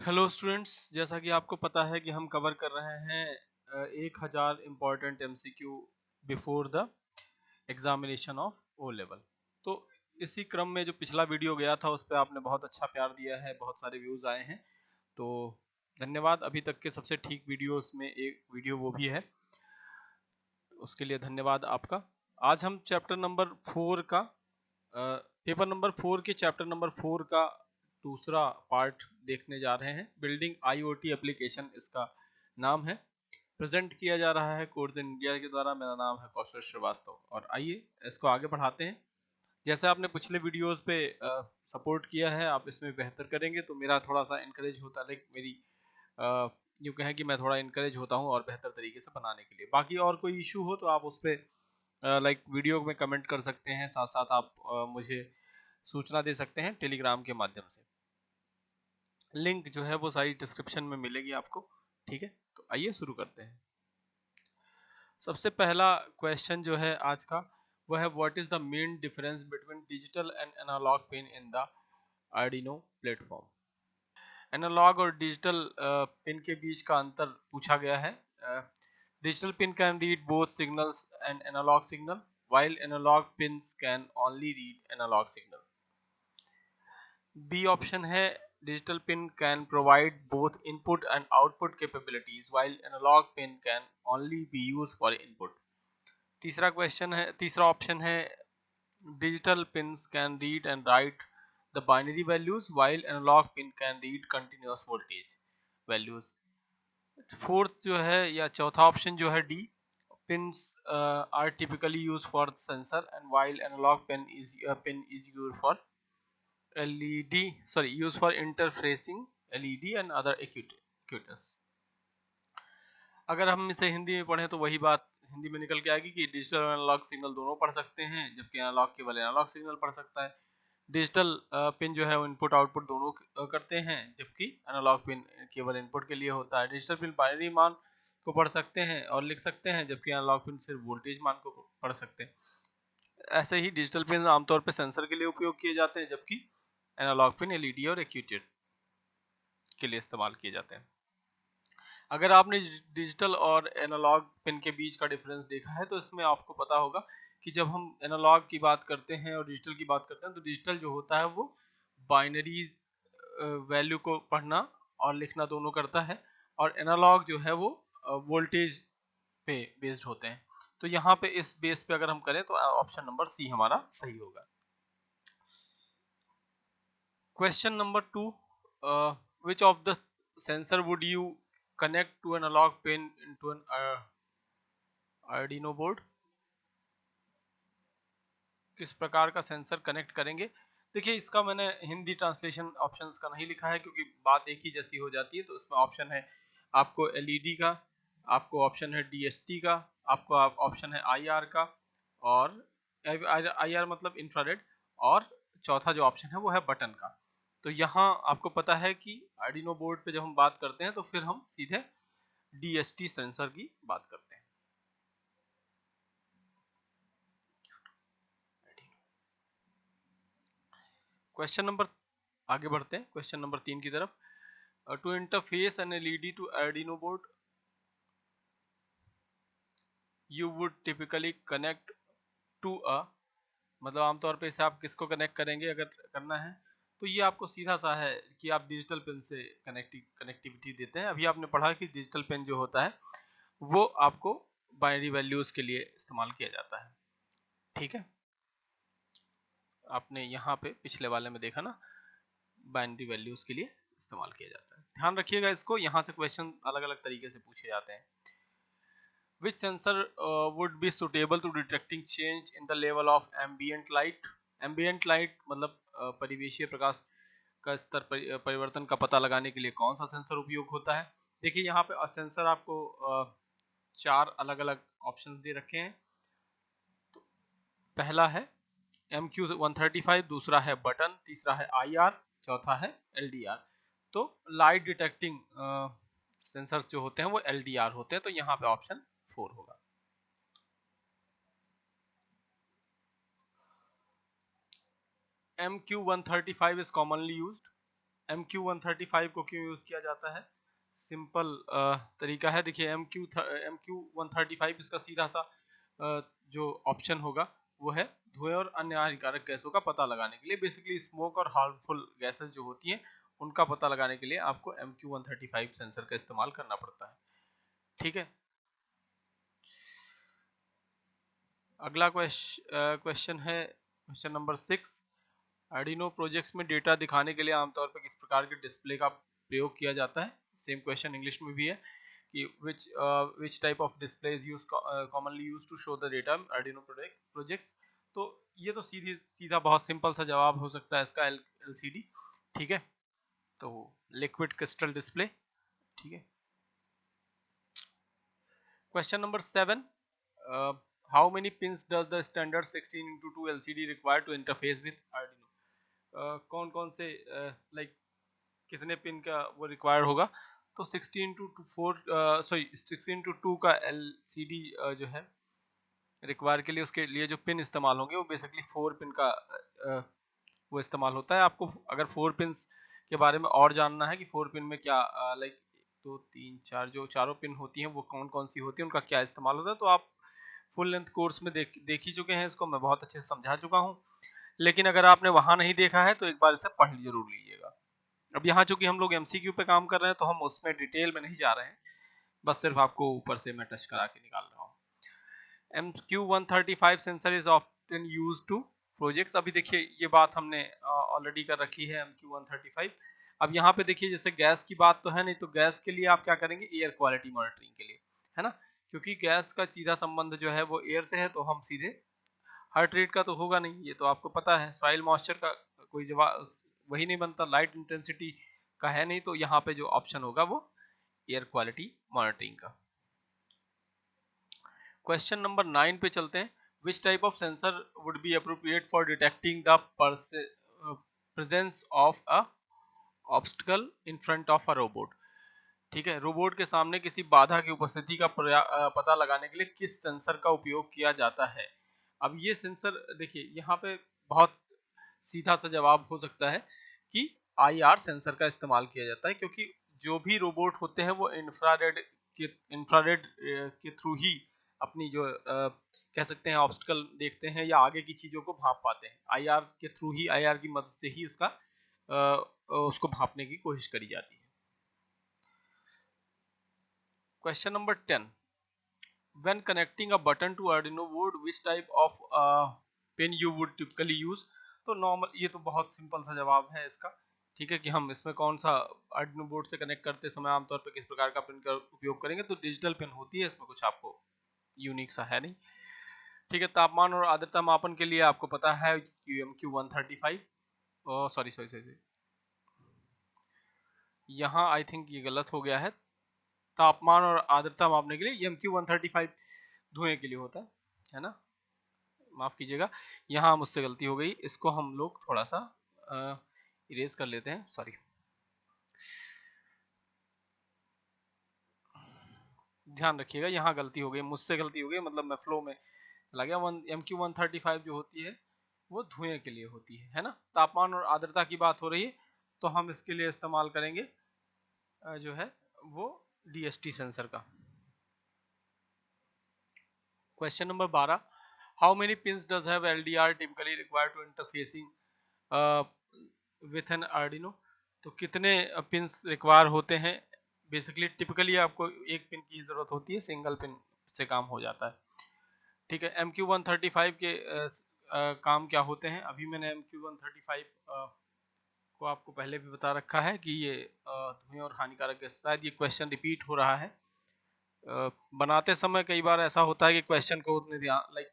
Hello students, जैसा कि आपको पता है कि हम कवर कर रहे हैं 1000 important MCQ before the examination of O level. तो इसी क्रम में जो पिछला वीडियो गया था उस पर आपने बहुत अच्छा प्यार दिया है, बहुत सारे व्यूज आए हैं, तो धन्यवाद। अभी तक के सबसे ठीक वीडियोस में एक वीडियो वो भी है, उसके लिए धन्यवाद आपका। आज हम चैप्टर नंबर 4 का पेपर नंबर 4 के चैप्टर नंबर 4 का दूसरा पार्ट देखने जा रहे हैं। बिल्डिंग आईओटी एप्लीकेशन इसका नाम है। प्रेजेंट किया जा रहा है कोर्स इन इंडिया के द्वारा। मेरा नाम है कौशल श्रीवास्तव और आइए इसको आगे बढ़ाते हैं। जैसे आपने पिछले वीडियोस पे सपोर्ट किया है, आप इसमें बेहतर करेंगे तो मेरा थोड़ा सा इनकरेज होता है, मेरी यूँ कहें कि मैं थोड़ा इनकरेज होता हूँ और बेहतर तरीके से बनाने के लिए। बाकी और कोई इशू हो तो आप उस पर लाइक वीडियो में कमेंट कर सकते हैं, साथ साथ आप मुझे सूचना दे सकते हैं टेलीग्राम के माध्यम से। लिंक जो है वो सारी डिस्क्रिप्शन में मिलेगी आपको। ठीक है, तो आइए शुरू करते हैं। सबसे पहला क्वेश्चन जो है आज का वो है, what is the main difference between digital and analog pin in the Arduino platform. Analog और डिजिटल पिन के बीच का अंतर पूछा गया है। Digital pin can read both signals and analog signal while analog pins can only read analog signal. B option है, digital pin can provide both input and output capabilities while analog pin can only be used for input. तीसरा option है, digital pins can read and write the binary values while analog pin can read continuous voltage values. Fourth जो है या चौथा option जो है D, pins are typically used for sensor and while analog pin is used for used for interfacing LED and other actuators. अगर हम इसे हिंदी में पढ़ें तो वही बात हिंदी में निकल के आएगी कि डिजिटल और एनालॉग सिग्नल दोनों पढ़ सकते हैं, जबकि एनालॉग केवल एनालॉग सिग्नल पढ़ सकता है। डिजिटल पिन जो है वो इनपुट आउटपुट दोनों करते हैं, जबकि एनालॉग पिन केवल इनपुट के लिए होता है। डिजिटल पिन बाइनरी मान को पढ़ सकते हैं और लिख सकते हैं, जबकि एनालॉग पिन सिर्फ वोल्टेज मान को पढ़ सकते हैं। ऐसे ही डिजिटल पिन आमतौर पर सेंसर के लिए उपयोग किए जाते हैं, जबकि एनालॉग पिन एलईडी और एक्यूटेड के लिए इस्तेमाल किए जाते हैं। अगर आपने डिजिटल और एनालॉग पिन के बीच का डिफरेंस देखा है तो इसमें आपको पता होगा कि जब हम एनालॉग की बात करते हैं और डिजिटल की बात करते हैं तो डिजिटल जो होता है वो बाइनरी वैल्यू को पढ़ना और लिखना दोनों करता है, और एनालॉग जो है वो वोल्टेज पे बेस्ड होते हैं। तो यहाँ पे इस बेस पे अगर हम करें तो ऑप्शन नंबर सी हमारा सही होगा। Question number 2, which of the sensor would you connect to an analog pin into an Arduino board? किस प्रकार का सेंसर कनेक्ट करेंगे। देखिए, इसका मैंने हिंदी ट्रांसलेशन ऑप्शंस का नहीं लिखा है क्योंकि बात एक ही जैसी हो जाती है। तो इसमें ऑप्शन है आपको एलईडी का, आपको ऑप्शन है डीएसटी का, आपको ऑप्शन है आईआर का, और आईआर मतलब इंफ्रारेड, और चौथा जो ऑप्शन है वो है बटन का। तो यहाँ आपको पता है कि आर्डिनो बोर्ड पे जब हम बात करते हैं तो फिर हम सीधे डीएसटी सेंसर की बात करते हैं। क्वेश्चन नंबर आगे बढ़ते हैं, क्वेश्चन नंबर 3 की तरफ। To interface an LED to Arduino board you would typically connect to a, मतलब आमतौर पे इसे आप किसको कनेक्ट करेंगे अगर करना है तो ये आपको सीधा सा है कि आप डिजिटल पेन से कनेक्टिविटी देते हैं। अभी आपने पढ़ा कि डिजिटल पेन जो होता है वो आपको बाइनरी वैल्यूज के लिए इस्तेमाल किया जाता है। ठीक है, आपने यहाँ पे पिछले वाले में देखा ना, बाइनरी वैल्यूज के लिए इस्तेमाल किया जाता है। ध्यान रखिएगा इसको, यहाँ से क्वेश्चन अलग अलग तरीके से पूछे जाते हैं। Which sensor would be suitable to detecting change in the level of ambient light? Ambient light मतलब परिवेशीय प्रकाश का स्तर परिवर्तन का पता लगाने के लिए कौन सा सेंसर उपयोग होता है। देखिए यहाँ पे सेंसर आपको 4 अलग अलग ऑप्शन दे रखे हैं। तो पहला है MQ135, दूसरा है बटन, तीसरा है IR, चौथा है LDR। तो लाइट डिटेक्टिंग सेंसर्स जो होते हैं वो LDR होते हैं, तो यहाँ पे ऑप्शन 4 होगा। MQ135 is commonly used MQ135 को क्यों यूज किया जाता है? सिंपल तरीका है। देखिए MQ135 इसका सीधा सा जो ऑप्शन होगा वो है धुएं और अन्य हानिकारक गैसों का पता लगाने के लिए। बेसिकली स्मोक और हार्मफुल गैसेस जो होती हैं उनका पता लगाने के लिए आपको MQ135 सेंसर का इस्तेमाल करना पड़ता है। ठीक है, अगला क्वेश्चन है क्वेश्चन नंबर 6। आर्डिनो प्रोजेक्ट्स में डेटा दिखाने के लिए आमतौर पर किस प्रकार के डिस्प्ले का प्रयोग किया जाता है? सेम क्वेश्चन इंग्लिश में भी है कि which type of display is used commonly used to show the data Arduino projects। तो ये तो सीधा बहुत सिंपल सा जवाब हो सकता है इसका LCD। ठीक है, तो लिक्विड क्रिस्टल डिस्प्ले। ठीक है, question number 7। How many pins does the standard 16x2 LCD require to interface with Arduino? कौन कौन से कितने पिन का वो रिक्वायर होगा? तो 16x2 का LCD जो है रिक्वायर के लिए उसके लिए जो पिन इस्तेमाल होंगे वो बेसिकली 4 पिन का वो इस्तेमाल होता है। आपको अगर 4 पिन के बारे में और जानना है कि 4 पिन में क्या 2 3 4 जो चारों पिन होती हैं वो कौन कौन सी होती है, उनका क्या इस्तेमाल होता है, तो आप फुल लेंथ कोर्स में देख ही चुके हैं इसको, मैं बहुत अच्छे से समझा चुका हूँ। लेकिन अगर आपने वहां नहीं देखा है तो एक बार इसे पढ़ जरूर लीजिएगा। अब यहाँ चूंकि हम लोग MCQ पे काम कर रहे हैं तो हम उसमें डिटेल में नहीं जा रहे हैं, बस सिर्फ आपको ऊपर से मैं टच करा के निकाल रहा हूँ। MQ135 sensor is often used to projects. अभी देखिए ये बात हमने ऑलरेडी कर रखी है MQ135। अब यहाँ पे देखिए जैसे गैस की बात तो है नहीं, तो गैस के लिए आप क्या करेंगे? एयर क्वालिटी मॉनिटरिंग के लिए, है ना, क्योंकि गैस का सीधा संबंध जो है वो एयर से है, तो हम सीधे हार्ट रेट का तो होगा नहीं, ये तो आपको पता है। सॉइल मॉइस्चर का कोई जवाब वही नहीं बनता, लाइट इंटेंसिटी का है नहीं, तो यहाँ पे जो ऑप्शन होगा वो एयर क्वालिटी मॉनिटरिंग का। क्वेश्चन नंबर 9 पे चलते हैं। Which type of sensor would be appropriate for detecting the presence of a obstacle in front of a robot? ठीक है, रोबोट के सामने किसी बाधा की उपस्थिति का पता लगाने के लिए किस सेंसर का उपयोग किया जाता है? अब ये सेंसर देखिए यहाँ पे बहुत सीधा सा जवाब हो सकता है कि IR सेंसर का इस्तेमाल किया जाता है, क्योंकि जो भी रोबोट होते हैं वो इंफ्रारेड के थ्रू ही अपनी जो कह सकते हैं ऑब्स्टकल देखते हैं या आगे की चीजों को भांप पाते हैं। IR के थ्रू ही, IR की मदद से ही उसको भांपने की कोशिश करी जाती है। Question number 10. When connecting a button to Arduino board, which type of pin you would typically use? तो नॉर्मल, ये तो बहुत सिंपल सा जवाब है इसका। ठीक है, कि हम इसमें कौन सा Arduino बोर्ड से कनेक्ट करते समय आमतौर पर किस प्रकार का पिन का उपयोग करेंगे, तो डिजिटल पिन होती है, इसमें कुछ आपको यूनिक सा है नहीं। ठीक है, तापमान और आर्द्रता मापन के लिए आपको पता है MQ135। सॉरी, यहाँ आई थिंक ये गलत हो गया है। तापमान और आर्द्रता मापने के लिए MQ135 धुएं के लिए होता है ना, माफ कीजिएगा, यहाँ मुझसे गलती हो गई। इसको हम लोग थोड़ा सा इरेज कर लेते हैं, सॉरी। ध्यान रखिएगा, यहाँ गलती हो गई, मुझसे गलती हो गई, मतलब मैं फ्लो में चला गया। MQ135 जो होती है वो धुएं के लिए होती है ना। तापमान और आर्द्रता की बात हो रही है तो हम इसके लिए इस्तेमाल करेंगे जो है वो DST सेंसर का। Question number 12। How many pins does have LDR typically required to interfacing with an Arduino? तो कितने पिंस रिक्वायर होते हैं? बेसिकली टिपिकली आपको एक पिन की जरूरत होती है, सिंगल पिन से काम हो जाता है। ठीक है, MQ135 के काम क्या होते हैं? अभी मैंने MQ135 को आपको पहले भी बता रखा है कि ये धुएं और हानिकारक गैस, शायद ये क्वेश्चन रिपीट हो रहा है। बनाते समय कई बार ऐसा होता है कि क्वेश्चन को उतने ध्यान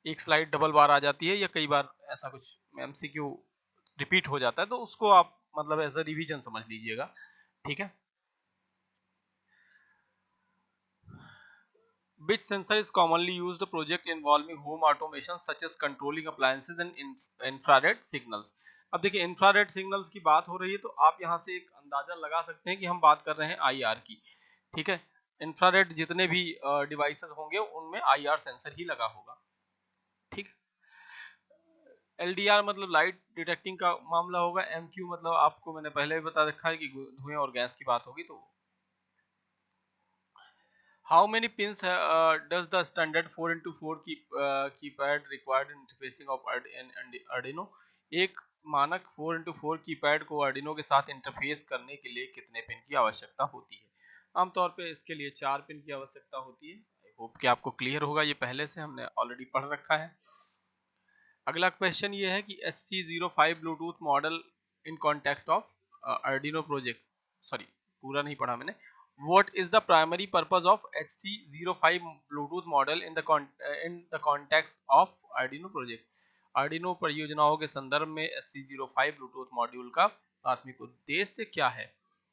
एक स्लाइड डबल बार आ जाती है, या कई बार ऐसा कुछ MCQ रिपीट हो जाता है, तो उसको आप मतलब एज अ रिवीजन समझ लीजिएगा। ठीक है, which sensor is commonly used project involving home automation such as controlling appliances and infrared signals? अब देखिए इंफ्रारेड सिग्नल्स की बात हो रही है तो आप यहाँ से एक अंदाजा लगा सकते हैं कि हम बात कर रहे हैं IR की। ठीक है, इंफ्रारेड जितने भी डिवाइसेस होंगे उनमें IR सेंसर ही लगा होगा। ठीक, LDR मतलब लाइट डिटेक्टिंग का मामला होगा, MQ मतलब आपको मैंने पहले भी बता रखा है कि धुएं और गैस की बात होगी। तो How many pins does the standard 4x4 keypad required in interfacing of Arduino? एक मानक 4x4 कीपैड को Arduino के साथ इंटरफेस करने के लिए कितने पिन की आवश्यकता होती है? आमतौर पे इसके लिए 4 पिन की आवश्यकता होती है। आई होप कि आपको क्लियर होगा, ये पहले से हमने ऑलरेडी पढ़ रखा है। अगला क्वेश्चन ये है कि SC05 Bluetooth model in context of Arduino project, sorry पूरा नहीं पढ़ा मैंने। What is the primary purpose of HC05 Bluetooth model in the context of Arduino project? Arduino परियोजनाओं के संदर्भ में HC05 Bluetooth मॉड्यूल का प्राथमिक उद्देश्य क्या है?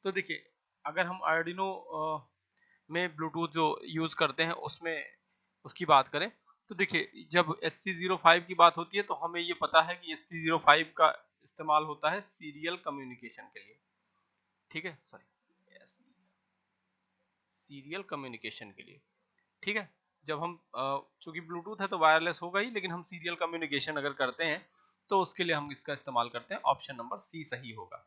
तो देखिए, अगर हम Arduino में ब्लूटूथ जो यूज करते हैं उसमें उसकी बात करें, तो देखिए जब SC05 की बात होती है तो हमें ये पता है कि SC05 का इस्तेमाल होता है सीरियल कम्युनिकेशन के लिए। ठीक है, सॉरी, सीरियल कम्युनिकेशन के लिए। ठीक है, जब हम चूंकि ब्लूटूथ है तो वायरलेस होगा ही, लेकिन हम सीरियल कम्युनिकेशन अगर करते हैं तो उसके लिए हम इसका इस्तेमाल करते हैं। ऑप्शन नंबर सी सही होगा।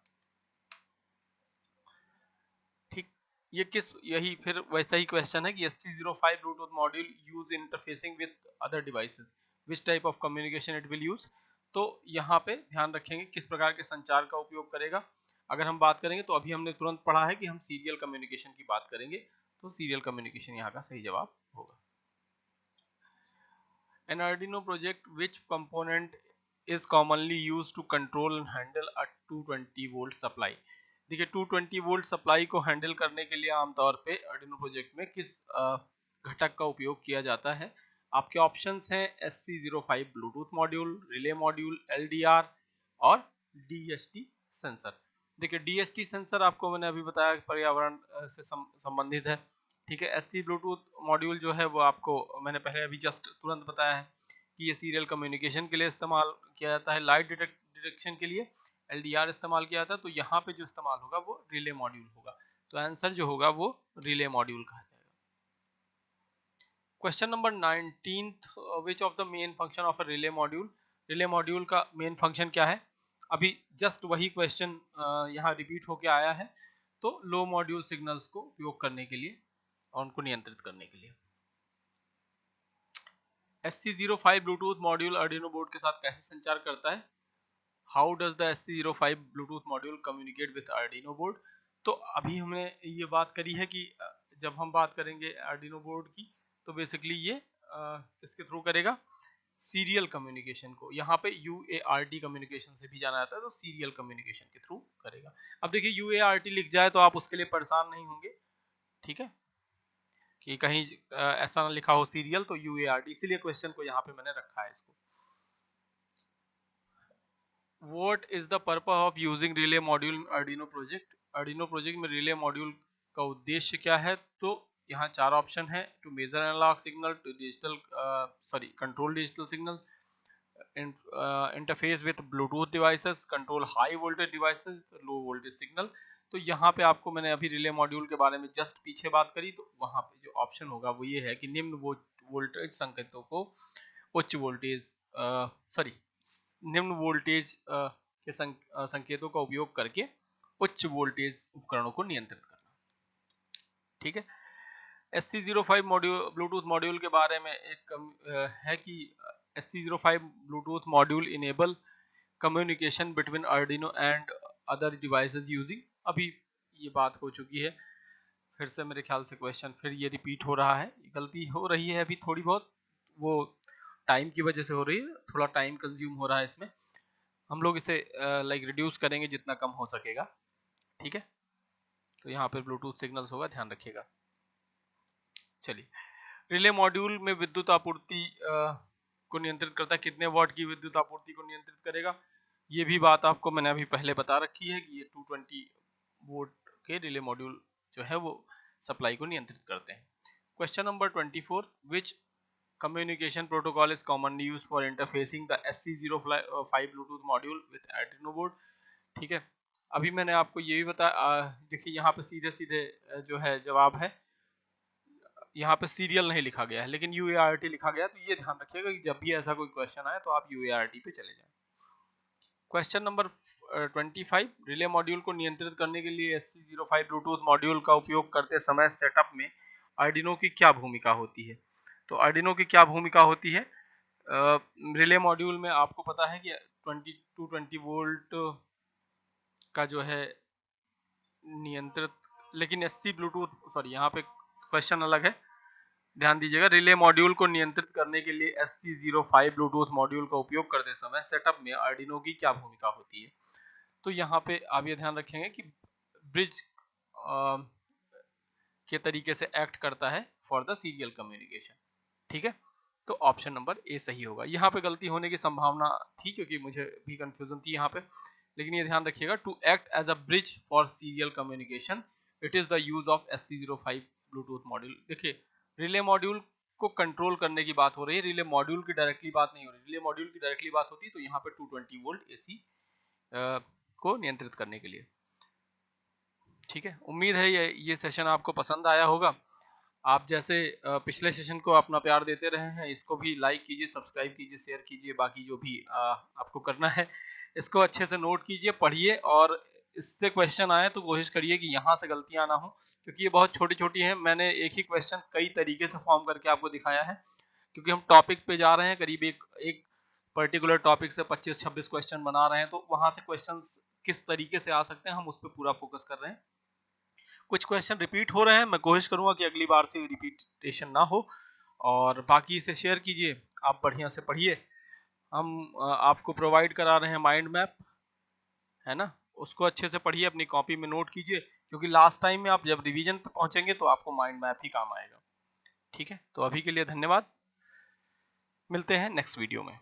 ठीक, ये यही फिर वैसा ही क्वेश्चन है कि SC05 Bluetooth module use interfacing with other devices, which type of communication it will use. तो यहाँ पे ध्यान रखेंगे किस प्रकार के संचार का उपयोग करेगा। अगर हम बात करेंगे तो अभी हमने तुरंत पढ़ा है कि हम सीरियल कम्युनिकेशन की बात करेंगे, तो सीरियल कम्युनिकेशन यहाँ का सही जवाब होगा। An Arduino project, which component is commonly used to control and handle a 220 volt supply. देखिए 220 वोल्ट सप्लाई को हैंडल करने के लिए आमतौर पे Arduino प्रोजेक्ट में किस घटक का उपयोग किया जाता है? आपके ऑप्शंस हैं SC05 Bluetooth module, relay module, LDR और DHT सेंसर। देखिए DHT सेंसर आपको मैंने अभी बताया पर्यावरण से संबंधित है। ठीक है, SC ब्लूटूथ मॉड्यूल जो है वो आपको मैंने पहले अभी जस्ट तुरंत बताया है कि ये सीरियल कम्युनिकेशन के लिए इस्तेमाल किया जाता है। लाइट डिटेक्शन के लिए LDR इस्तेमाल किया जाता है। तो यहाँ पे जो इस्तेमाल होगा वो रिले मॉड्यूल होगा। तो आंसर जो होगा वो रिले मॉड्यूल का है। Question number 19, which of the main function of a relay module. Relay module का मेन फंक्शन क्या है? अभी जस्ट वही क्वेश्चन यहाँ रिपीट होके आया है। तो लो मॉड्यूल सिग्नल्स को उपयोग करने के लिए और उनको नियंत्रित करने के लिए। SC05 Bluetooth module Arduino board के साथ कैसे संचार करता है? How does the SC05 Bluetooth module communicate with Arduino board. तो अभी हमने ये बात करी है कि जब हम बात करेंगे Arduino बोर्ड की तो बेसिकली ये किसके थ्रू करेगा? सीरियल कम्युनिकेशन को। यहाँ पे UART कम्युनिकेशन से भी जाना जाता है, तो सीरियल कम्युनिकेशन के थ्रू करेगा। अब देखिए UART लिख जाए तो आप उसके लिए परेशान नहीं होंगे। ठीक है, कि कहीं ऐसा ना लिखा हो सीरियल, तो UART, इसीलिए क्वेश्चन को यहाँ पे मैंने रखा है इसको। What is the purpose of using relay module in Arduino project? Arduino project में relay module का उद्देश्य क्या है? तो यहाँ 4 ऑप्शन है। To measure analog signal, to digital control digital signal, interface with Bluetooth devices, control high voltage devices, low voltage signal. तो यहाँ पे आपको मैंने अभी रिले मॉड्यूल के बारे में जस्ट पीछे बात करी, तो वहाँ पे जो ऑप्शन होगा वो ये है कि निम्न वोल्टेज संकेतों को उच्च वोल्टेज सॉरी निम्न वोल्टेज के संकेतों का उपयोग करके उच्च वोल्टेज उपकरणों को नियंत्रित करना। ठीक है, SC05 मॉड्यूल ब्लूटूथ मॉड्यूल के बारे में एक है कि SC05 Bluetooth module enable communication between Arduino and other devices using. अभी ये बात हो चुकी है, फिर से मेरे ख्याल से क्वेश्चन फिर ये रिपीट हो रहा है। गलती हो रही है अभी थोड़ी बहुत, वो टाइम की वजह से हो रही है, थोड़ा टाइम कंज्यूम हो रहा है इसमें। हम लोग इसे लाइक रिड्यूस करेंगे जितना कम हो सकेगा। ठीक है, तो यहाँ पे ब्लूटूथ सिग्नल्स होगा, ध्यान रखिएगा। चलिए, रिले मॉड्यूल में विद्युत आपूर्ति को नियंत्रित करता है। कितने वाट की विद्युत आपूर्ति को नियंत्रित करेगा? ये भी बात आपको मैंने अभी पहले बता रखी है कि ये 220 वोल्ट के रिले मॉड्यूल जो है वो सप्लाई को नियंत्रित करते हैं। Question number 24, which communication protocol is commonly used for interfacing the SC05 Bluetooth module with Arduino board। ठीक है, अभी मैंने आपको ये भी बताया। देखिए यहाँ पे सीधे सीधे जो है जवाब है, यहाँ पे सीरियल नहीं लिखा गया है लेकिन UART लिखा गया है। तो ये ध्यान रखिएगा कि जब भी ऐसा कोई क्वेश्चन आए तो आप UART पे चले जाएं। क्वेश्चन नंबर 25, रिले मॉड्यूल को नियंत्रित करने के लिए SC05 ब्लूटूथ मॉड्यूल का उपयोग करते समय सेटअप में आर्डिनो की क्या भूमिका होती है। तो आर्डिनो की क्या भूमिका होती है, रिले मॉड्यूल में आपको पता है कि 20 वोल्ट का जो है नियंत्रित, लेकिन SC ब्लूटूथ सॉरी यहाँ पे क्वेश्चन अलग है, ध्यान दीजिएगा। रिले मॉड्यूल को नियंत्रित करने के लिए SC05 ब्लूटूथ मॉड्यूल का उपयोग करते समय सेटअप में आर्डिनो की क्या भूमिका होती है। तो यहाँ पे आप ये ध्यान रखेंगे कि ब्रिज के तरीके से एक्ट करता है फॉर द सीरियल कम्युनिकेशन। ठीक है, तो ऑप्शन नंबर ए सही होगा। यहाँ पे गलती होने की संभावना थी क्योंकि मुझे भी कंफ्यूजन थी यहाँ पे, लेकिन ये ध्यान रखिएगा, to act as a bridge for serial communication it is the use of SC05 Bluetooth module. देखिए, रिले मॉड्यूल को कंट्रोल करने की बात हो रही है, रिले मॉड्यूल की डायरेक्टली बात नहीं हो रही। रिले मॉड्यूल की डायरेक्टली बात होती है तो यहाँ पे 220 वोल्ट AC को नियंत्रित करने के लिए। ठीक है, उम्मीद है ये सेशन आपको पसंद आया होगा। आप जैसे पिछले सेशन को अपना प्यार देते रहे हैं, इसको भी लाइक कीजिए, सब्सक्राइब कीजिए, शेयर कीजिए, बाकी जो भी आपको करना है इसको अच्छे से नोट कीजिए, पढ़िए, और इससे क्वेश्चन आए तो कोशिश करिए कि यहाँ से गलतियाँ ना हो, क्योंकि ये बहुत छोटी छोटी हैं। मैंने एक ही क्वेश्चन कई तरीके से फॉर्म करके आपको दिखाया है, क्योंकि हम टॉपिक पे जा रहे हैं, करीब एक पर्टिकुलर टॉपिक से 25-26 क्वेश्चन बना रहे हैं, तो वहाँ से क्वेश्चन किस तरीके से आ सकते हैं हम उस पर पूरा फोकस कर रहे हैं। कुछ क्वेश्चन रिपीट हो रहे हैं, मैं कोशिश करूंगा कि अगली बार से रिपीटेशन ना हो, और बाकी इसे शेयर कीजिए, आप बढ़िया से पढ़िए। हम आपको प्रोवाइड करा रहे हैं माइंड मैप, है ना, उसको अच्छे से पढ़िए, अपनी कॉपी में नोट कीजिए, क्योंकि लास्ट टाइम में आप जब रिवीजन पे पहुंचेंगे तो आपको माइंड मैप ही काम आएगा। ठीक है, तो अभी के लिए धन्यवाद, मिलते हैं नेक्स्ट वीडियो में।